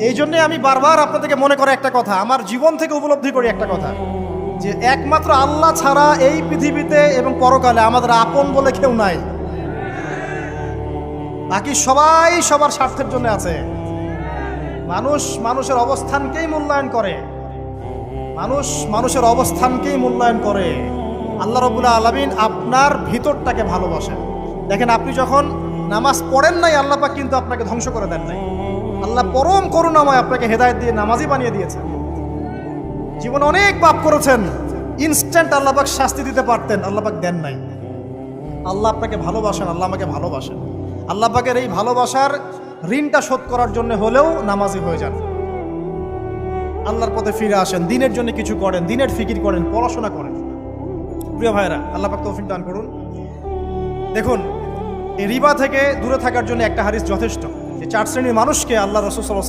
এই জন্যে আমি বারবার আপনাদেরকে মনে করে একটা কথা, আমার জীবন থেকে উপলব্ধি করি একটা কথা, যে একমাত্র আল্লাহ ছাড়া এই পৃথিবীতে এবং পরকালে আমাদের আপন বলে কেউ নাই। বাকি সবাই সবার স্বার্থের জন্য আছে। মানুষ মানুষের অবস্থানকেই মূল্যায়ন করে, মানুষ মানুষের অবস্থানকেই মূল্যায়ন করে। আল্লাহ রাব্বুল আলামিন আপনার ভিতরটাকে ভালোবাসেন। দেখেন, আপনি যখন নামাজ পড়েন নাই, আল্লাহ পাক কিন্তু আপনাকে ধ্বংস করে দেন নাই। আল্লাহ পরম করুণাময় আপনাকে হেদায়েত দিয়ে নামাজি বানিয়ে দিয়েছেন। জীবনে অনেক পাপ করেছেন, ইনস্ট্যান্ট আল্লাহ পাক শাস্তি দিতে পারতেন, আল্লাহ পাক দেন নাই। আল্লাহ আপনাকে ভালোবাসেন, আল্লাহ আমাকে ভালোবাসেন। আল্লাহ পাকের এই ভালোবাসার ঋণটা শোধ করার জন্য হলেও নামাজি হয়ে যান, আল্লাহর পথে ফিরে আসেন, দিনের জন্য কিছু করেন, দিনের ফিকির করেন, পড়াশোনা করেন। প্রিয় ভাইরা, আল্লাহ পাক তৌফিক দান করুন। দেখুন, এই রিবা থেকে দূরে থাকার জন্য একটা হাদিস যথেষ্ট, যে 4 শ্রেণীর মানুষকে আল্লাহ রাসূল সাল্লাল্লাহু আলাইহি ওয়াসাল্লাম